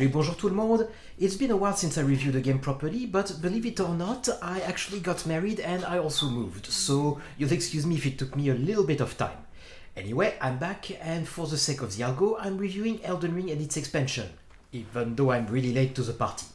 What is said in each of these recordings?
Salut, bonjour tout le monde! It's been a while since I reviewed the game properly, but believe it or not, I actually got married and I also moved, so you'll excuse me if it took me a little bit of time. Anyway, I'm back, and for the sake of the algo, I'm reviewing Elden Ring and its expansion, even though I'm really late to the party.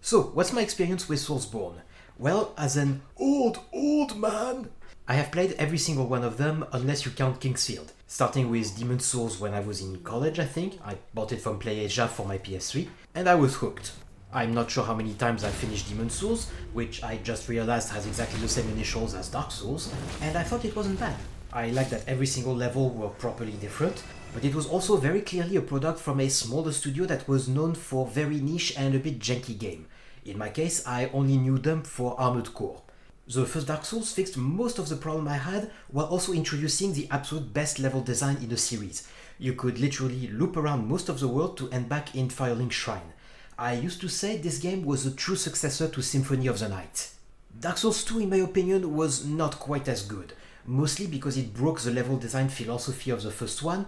So, what's my experience with Soulsborne? Well, as an old man, I have played every single one of them, unless you count Kingsfield. Starting with Demon's Souls when I was in college, I think. I bought it from PlayAsia for my PS3, and I was hooked. I'm not sure how many times I finished Demon's Souls, which I just realized has exactly the same initials as Dark Souls, and I thought it wasn't bad. I liked that every single level were properly different, but it was also very clearly a product from a smaller studio that was known for very niche and a bit janky game. In my case, I only knew them for Armored Core. The first Dark Souls fixed most of the problem I had, while also introducing the absolute best level design in the series. You could literally loop around most of the world to end back in Firelink Shrine. I used to say this game was a true successor to Symphony of the Night. Dark Souls 2, in my opinion, was not quite as good, mostly because it broke the level design philosophy of the first one,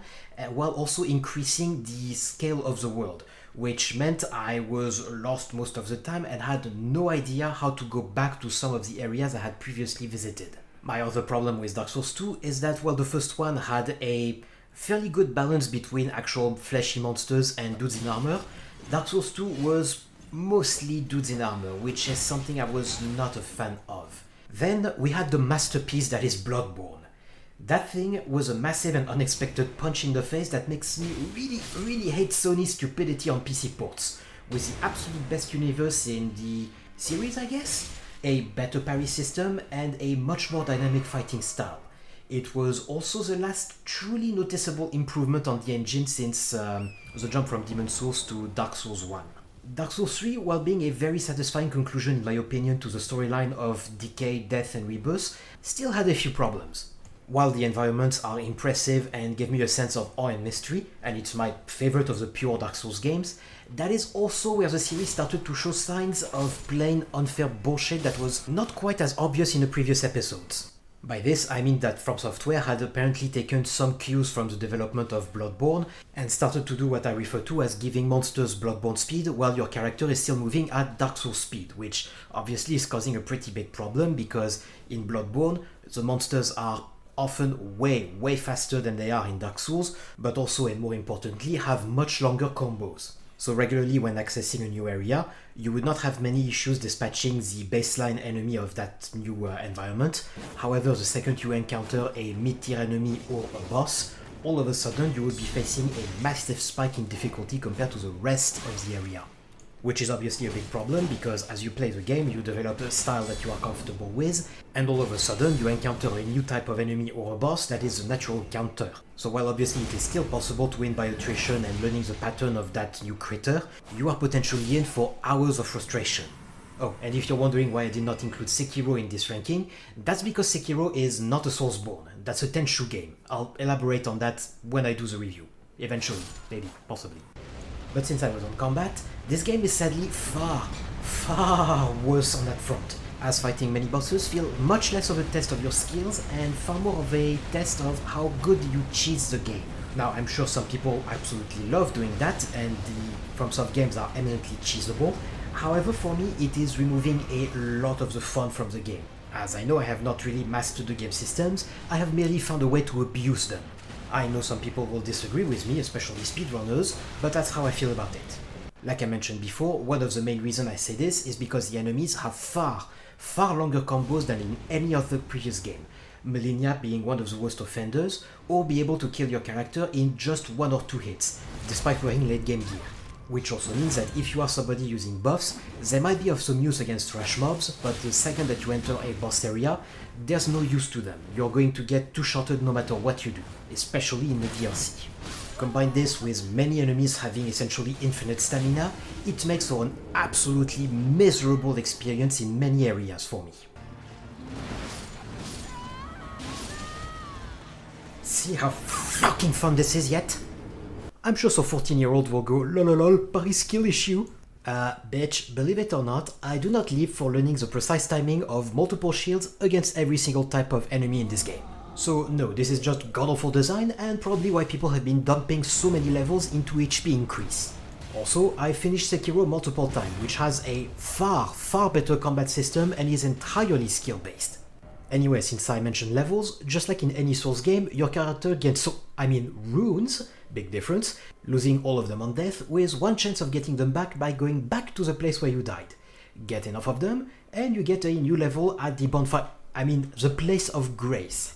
while also increasing the scale of the world, which meant I was lost most of the time and had no idea how to go back to some of the areas I had previously visited. My other problem with Dark Souls 2 is that while the first one had a fairly good balance between actual fleshy monsters and dudes in armor, Dark Souls 2 was mostly dudes in armor, which is something I was not a fan of. Then we had the masterpiece that is Bloodborne. That thing was a massive and unexpected punch in the face that makes me really hate Sony's stupidity on PC ports, with the absolute best universe in the series, I guess? A better parry system and a much more dynamic fighting style. It was also the last truly noticeable improvement on the engine since the jump from Demon's Souls to Dark Souls 1. Dark Souls 3, while being a very satisfying conclusion in my opinion to the storyline of decay, death and rebirth, still had a few problems. While the environments are impressive and give me a sense of awe and mystery, and it's my favorite of the pure Dark Souls games, that is also where the series started to show signs of plain unfair bullshit that was not quite as obvious in the previous episodes. By this, I mean that From Software had apparently taken some cues from the development of Bloodborne and started to do what I refer to as giving monsters Bloodborne speed while your character is still moving at Dark Souls speed, which obviously is causing a pretty big problem because in Bloodborne, the monsters are often way faster than they are in Dark Souls, but also and more importantly have much longer combos. So regularly when accessing a new area, you would not have many issues dispatching the baseline enemy of that new environment. However, the second you encounter a mid-tier enemy or a boss, all of a sudden you would be facing a massive spike in difficulty compared to the rest of the area. Which is obviously a big problem because as you play the game, you develop a style that you are comfortable with, and all of a sudden you encounter a new type of enemy or a boss that is a natural counter. So while obviously it is still possible to win by attrition and learning the pattern of that new critter, you are potentially in for hours of frustration. Oh, and if you're wondering why I did not include Sekiro in this ranking, that's because Sekiro is not a Soulsborne, that's a Tenchu game. I'll elaborate on that when I do the review. Eventually, maybe, possibly. But since I was on combat, this game is sadly far worse on that front, as fighting many bosses feel much less of a test of your skills and far more of a test of how good you cheese the game. Now, I'm sure some people absolutely love doing that, and the FromSoft games are eminently cheesable. However, for me, it is removing a lot of the fun from the game. As I know I have not really mastered the game systems, I have merely found a way to abuse them. I know some people will disagree with me, especially speedrunners, but that's how I feel about it. Like I mentioned before, one of the main reasons I say this is because the enemies have far longer combos than in any other previous game, Malenia being one of the worst offenders, or be able to kill your character in just 1 or 2 hits, despite wearing late game gear. Which also means that if you are somebody using buffs, they might be of some use against trash mobs, but the second that you enter a boss area, there's no use to them. You're going to get two-shotted no matter what you do, especially in the DLC. Combine this with many enemies having essentially infinite stamina, it makes for an absolutely miserable experience in many areas for me. See how fucking fun this is yet? I'm sure some 14-year-old will go lololol, Paris skill issue. Bitch, believe it or not, I do not live for learning the precise timing of multiple shields against every single type of enemy in this game. So no, this is just god-awful design and probably why people have been dumping so many levels into HP increase. Also, I finished Sekiro multiple times, which has a far better combat system and is entirely skill-based. Anyway, since I mentioned levels, just like in any Souls game, your character gets runes, big difference, losing all of them on death, with one chance of getting them back by going back to the place where you died. Get enough of them, and you get a new level at the bonfire, the place of grace.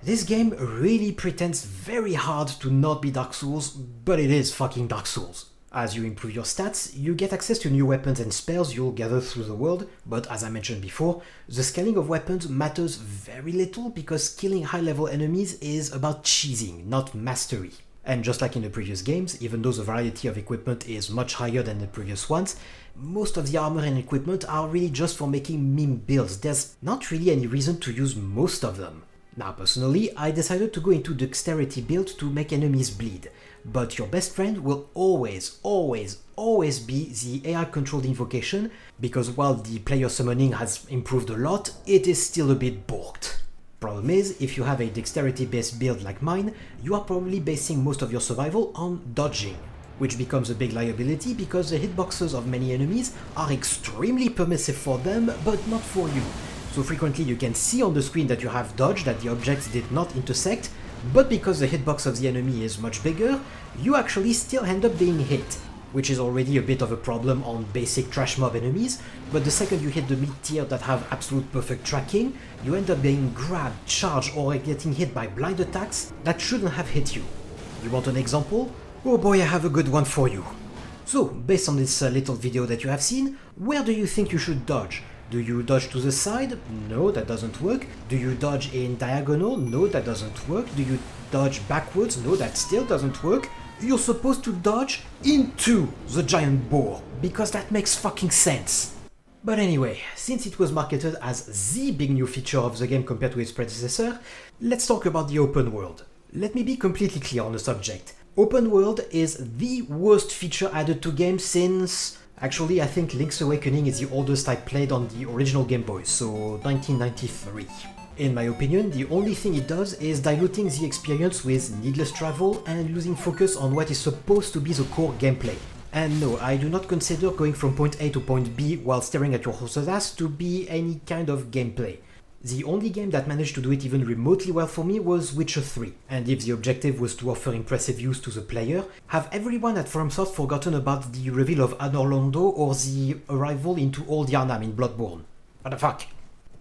This game really pretends very hard to not be Dark Souls, but it is fucking Dark Souls. As you improve your stats, you get access to new weapons and spells you'll gather through the world, but as I mentioned before, the scaling of weapons matters very little because killing high-level enemies is about cheesing, not mastery. And just like in the previous games, even though the variety of equipment is much higher than the previous ones, most of the armor and equipment are really just for making meme builds. There's not really any reason to use most of them. Now personally, I decided to go into dexterity build to make enemies bleed, but your best friend will always be the AI controlled invocation, because while the player summoning has improved a lot, it is still a bit borked. Problem is, if you have a dexterity based build like mine, you are probably basing most of your survival on dodging, which becomes a big liability because the hitboxes of many enemies are extremely permissive for them, but not for you. So frequently you can see on the screen that you have dodged, that the objects did not intersect, but because the hitbox of the enemy is much bigger, you actually still end up being hit, which is already a bit of a problem on basic trash mob enemies, but the second you hit the mid-tier that have absolute perfect tracking, you end up being grabbed, charged, or getting hit by blind attacks that shouldn't have hit you. You want an example? Oh boy, I have a good one for you. So, based on this little video that you have seen, where do you think you should dodge? Do you dodge to the side? No, that doesn't work. Do you dodge in diagonal? No, that doesn't work. Do you dodge backwards? No, that still doesn't work. You're supposed to dodge into the giant boar, because that makes fucking sense. But anyway, since it was marketed as the big new feature of the game compared to its predecessor, let's talk about the open world. Let me be completely clear on the subject. Open world is the worst feature added to games since... Actually, I think Link's Awakening is the oldest I played on the original Game Boy, so 1993. In my opinion, the only thing it does is diluting the experience with needless travel and losing focus on what is supposed to be the core gameplay. And no, I do not consider going from point A to point B while staring at your horse's ass to be any kind of gameplay. The only game that managed to do it even remotely well for me was Witcher 3, and if the objective was to offer impressive views to the player, have everyone at FromSoft forgotten about the reveal of Anor Londo or the arrival into Old Yharnam in Bloodborne? What the fuck?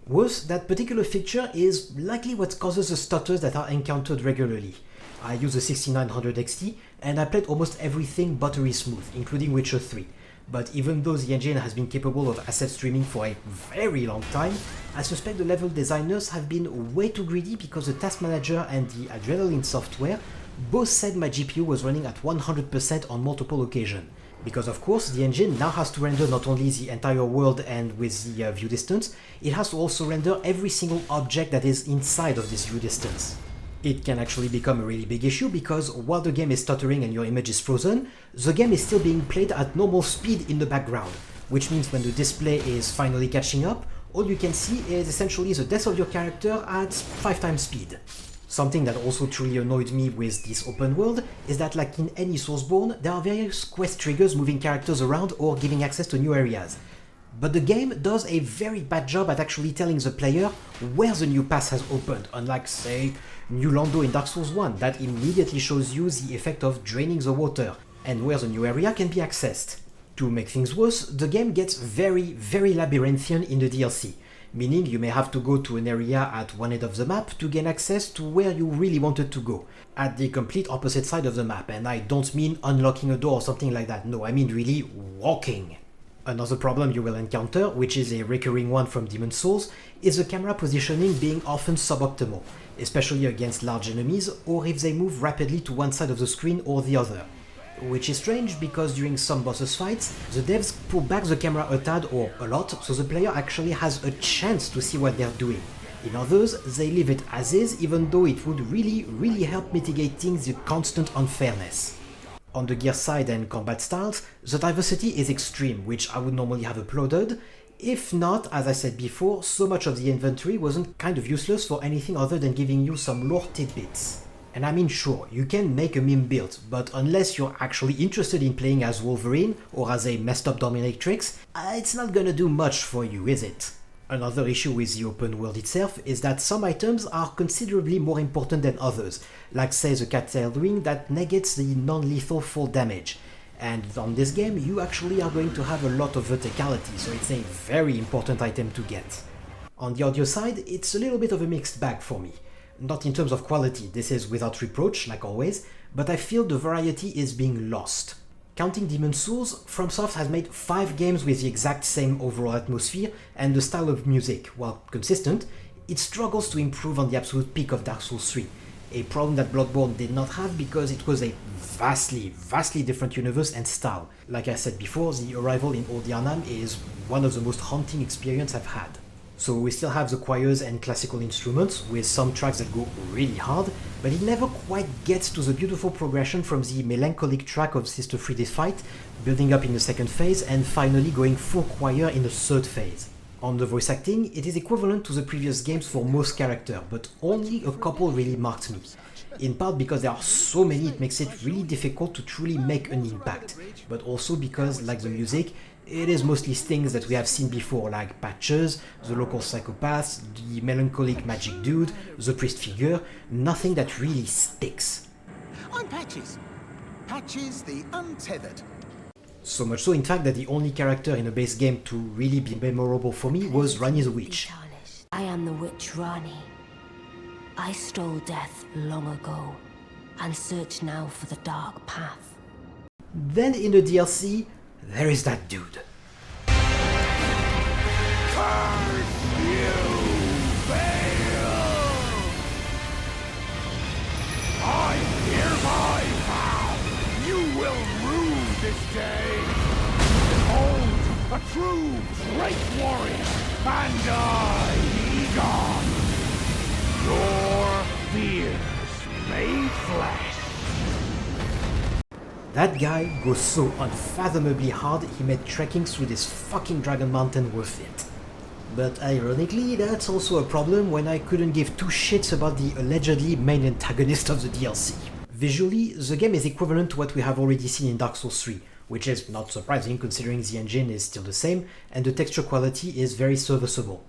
Worse, that particular feature is likely what causes the stutters that are encountered regularly. I use a 6900 XT, and I played almost everything buttery smooth, including Witcher 3. But even though the engine has been capable of asset streaming for a very long time, I suspect the level designers have been way too greedy because the task manager and the Adrenaline software both said my GPU was running at 100% on multiple occasions. Because of course the engine now has to render not only the entire world and with the view distance, it has to also render every single object that is inside of this view distance. It can actually become a really big issue because while the game is stuttering and your image is frozen, the game is still being played at normal speed in the background, which means when the display is finally catching up, all you can see is essentially the death of your character at 5 times speed. Something that also truly annoyed me with this open world is that, like in any Soulsborne, there are various quest triggers moving characters around or giving access to new areas. But the game does a very bad job at actually telling the player where the new pass has opened, unlike, say, New Londo in Dark Souls 1, that immediately shows you the effect of draining the water, and where the new area can be accessed. To make things worse, the game gets very labyrinthian in the DLC, meaning you may have to go to an area at one end of the map to gain access to where you really wanted to go, at the complete opposite side of the map, and I don't mean unlocking a door or something like that, no, I mean really walking. Another problem you will encounter, which is a recurring one from Demon's Souls, is the camera positioning being often suboptimal, especially against large enemies or if they move rapidly to one side of the screen or the other. Which is strange because during some bosses fights, the devs pull back the camera a tad or a lot so the player actually has a chance to see what they're doing. In others, they leave it as is even though it would really help mitigating the constant unfairness. On the gear side and combat styles, the diversity is extreme, which I would normally have uploaded. If not, as I said before, so much of the inventory wasn't kind of useless for anything other than giving you some lore tidbits. And I mean, sure, you can make a meme build, but unless you're actually interested in playing as Wolverine or as a messed up dominatrix, it's not gonna do much for you, is it? Another issue with the open world itself is that some items are considerably more important than others, like say the cat tail ring that negates the non-lethal fall damage. And on this game you actually are going to have a lot of verticality, so it's a very important item to get. On the audio side, it's a little bit of a mixed bag for me. Not in terms of quality, this is without reproach, like always, but I feel the variety is being lost. Counting Demon's Souls, FromSoft has made 5 games with the exact same overall atmosphere and the style of music. While consistent, it struggles to improve on the absolute peak of Dark Souls 3, a problem that Bloodborne did not have because it was a vastly different universe and style. Like I said before, the arrival in Old Yarnam is one of the most haunting experiences I've had. So we still have the choirs and classical instruments, with some tracks that go really hard, but it never quite gets to the beautiful progression from the melancholic track of Sister Frida's fight, building up in the second phase, and finally going full choir in the third phase. On the voice acting, it is equivalent to the previous games for most characters, but only a couple really marked me. In part because there are so many, it makes it really difficult to truly make an impact, but also because, like the music, it is mostly things that we have seen before, like Patches, the local psychopaths, the melancholic magic dude, the priest figure, nothing that really sticks. I'm Patches. Patches the Untethered. So much so, in fact, that the only character in a base game to really be memorable for me was Rani the Witch. I am the Witch Rani. I stole death long ago, and search now for the dark path. Then in the DLC, there is that dude. Curse you, Bale! I hereby vow you will rue this day. Behold, a true great warrior, and I, Egon, your fears made flesh. That guy goes so unfathomably hard, he made trekking through this fucking Dragon Mountain worth it. But ironically, that's also a problem when I couldn't give 2 shits about the allegedly main antagonist of the DLC. Visually, the game is equivalent to what we have already seen in Dark Souls 3, which is not surprising considering the engine is still the same and the texture quality is very serviceable.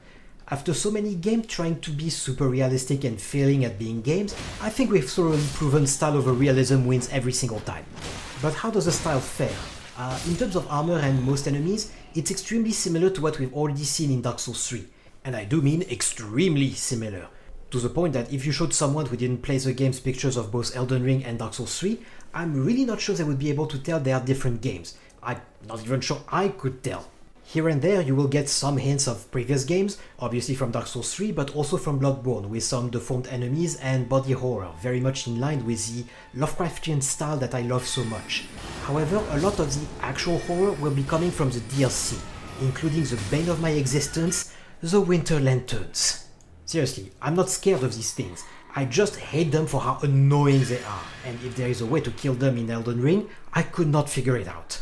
After so many games trying to be super realistic and failing at being games, I think we've thoroughly proven style over realism wins every single time. But how does the style fare? In terms of armor and most enemies, it's extremely similar to what we've already seen in Dark Souls 3. And I do mean extremely similar. To the point that if you showed someone who didn't play the games pictures of both Elden Ring and Dark Souls 3, I'm really not sure they would be able to tell they are different games. I'm not even sure I could tell. Here and there you will get some hints of previous games, obviously from Dark Souls 3, but also from Bloodborne, with some deformed enemies and body horror, very much in line with the Lovecraftian style that I love so much. However, a lot of the actual horror will be coming from the DLC, including the bane of my existence, the Winter Lanterns. Seriously, I'm not scared of these things, I just hate them for how annoying they are, and if there is a way to kill them in Elden Ring, I could not figure it out.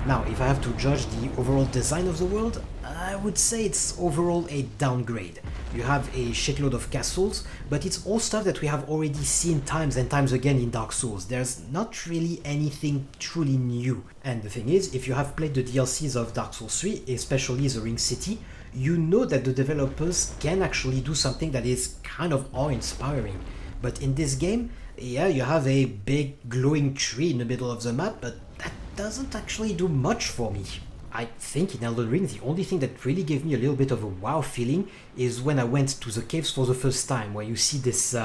Now, if I have to judge the overall design of the world, I would say it's overall a downgrade. You have a shitload of castles, but it's all stuff that we have already seen times and times again in Dark Souls. There's not really anything truly new. And the thing is, if you have played the DLCs of Dark Souls 3, especially the Ring City, you know that the developers can actually do something that is kind of awe-inspiring. But in this game, yeah, you have a big glowing tree in the middle of the map, but that doesn't actually do much for me. I think in Elden Ring the only thing that really gave me a little bit of a wow feeling is when I went to the caves for the first time, where you see this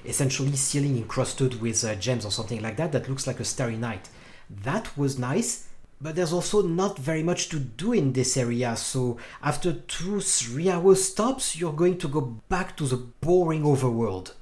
essentially ceiling encrusted with gems or something like that looks like a starry night. That was nice, but there's also not very much to do in this area, so after 2-3 hour stops you're going to go back to the boring overworld.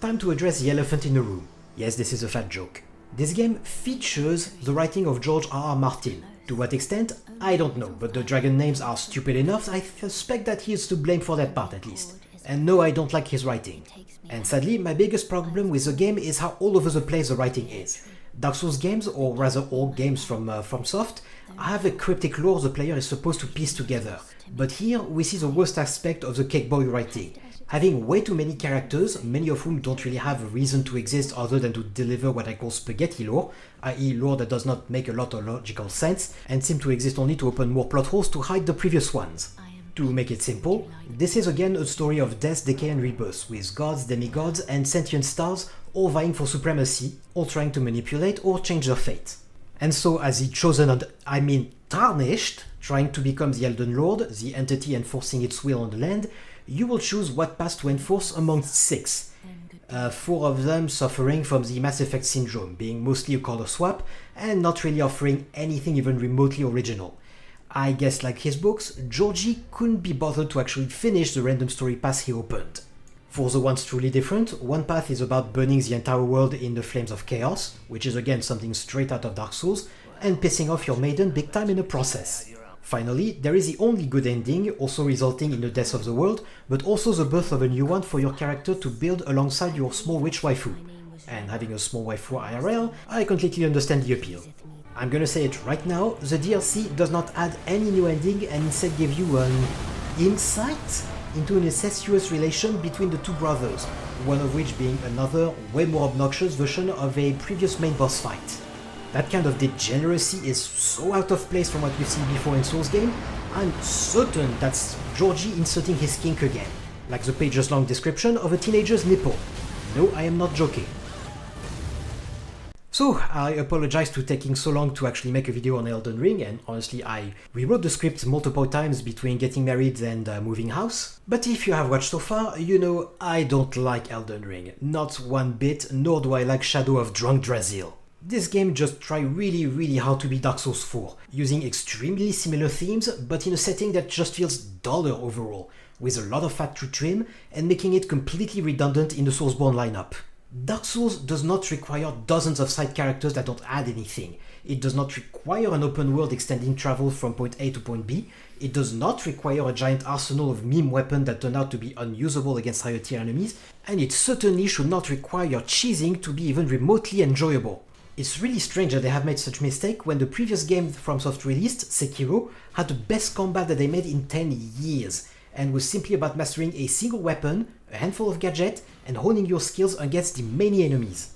Time to address the elephant in the room. Yes, this is a fat joke. This game features the writing of George R.R. Martin. To what extent, I don't know, but the dragon names are stupid enough, I suspect that he is to blame for that part at least. And no, I don't like his writing. And sadly, my biggest problem with the game is how all over the place the writing is. Dark Souls games, or rather all games from FromSoft, have a cryptic lore the player is supposed to piece together. But here, we see the worst aspect of the Cakeboy writing. Having way too many characters, many of whom don't really have a reason to exist other than to deliver what I call spaghetti lore, i.e. lore that does not make a lot of logical sense and seem to exist only to open more plot holes to hide the previous ones. To make it simple, this is again a story of death, decay and rebirth, with gods, demigods and sentient stars all vying for supremacy, all trying to manipulate or change their fate. And so as the chosen and I mean tarnished, trying to become the Elden Lord, the entity enforcing its will on the land, you will choose what path to enforce among 6. 4 of them suffering from the Mass Effect syndrome, being mostly a color swap and not really offering anything even remotely original. I guess like his books, Georgie couldn't be bothered to actually finish the random story path he opened. For the ones truly different, one path is about burning the entire world in the flames of chaos, which is again something straight out of Dark Souls, and pissing off your maiden big time in the process. Finally, there is the only good ending, also resulting in the death of the world, but also the birth of a new one for your character to build alongside your small witch waifu. And having a small waifu IRL, I completely understand the appeal. I'm gonna say it right now, the DLC does not add any new ending and instead give you an insight into an incestuous relation between the two brothers, one of which being another, way more obnoxious version of a previous main boss fight. That kind of degeneracy is so out of place from what we've seen before in Souls game, I'm certain that's Georgie inserting his kink again, like the pages long description of a teenager's nipple. No, I am not joking. So, I apologize to taking so long to actually make a video on Elden Ring, and honestly I rewrote the script multiple times between getting married and moving house. But if you have watched so far, you know I don't like Elden Ring, not one bit, nor do I like Shadow of Drunk Drasil. This game just tried really hard to be Dark Souls 4, using extremely similar themes, but in a setting that just feels duller overall, with a lot of fat to trim, and making it completely redundant in the Soulsborne lineup. Dark Souls does not require dozens of side characters that don't add anything. It does not require an open world extending travel from point A to point B. It does not require a giant arsenal of meme weapons that turn out to be unusable against higher tier enemies, and it certainly should not require cheesing to be even remotely enjoyable. It's really strange that they have made such a mistake when the previous game FromSoft released, Sekiro, had the best combat that they made in 10 years, and was simply about mastering a single weapon, a handful of gadgets, and honing your skills against the many enemies.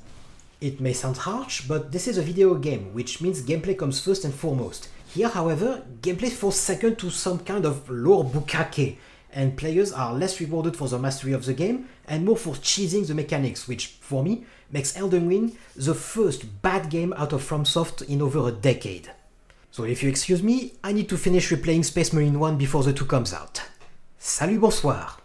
It may sound harsh, but this is a video game, which means gameplay comes first and foremost. Here, however, gameplay falls second to some kind of lore bukkake, and players are less rewarded for the mastery of the game, and more for cheesing the mechanics, which, for me, makes Elden Ring the first bad game out of FromSoft in over a decade. So if you excuse me, I need to finish replaying Space Marine 1 before the 2 comes out. Salut, bonsoir!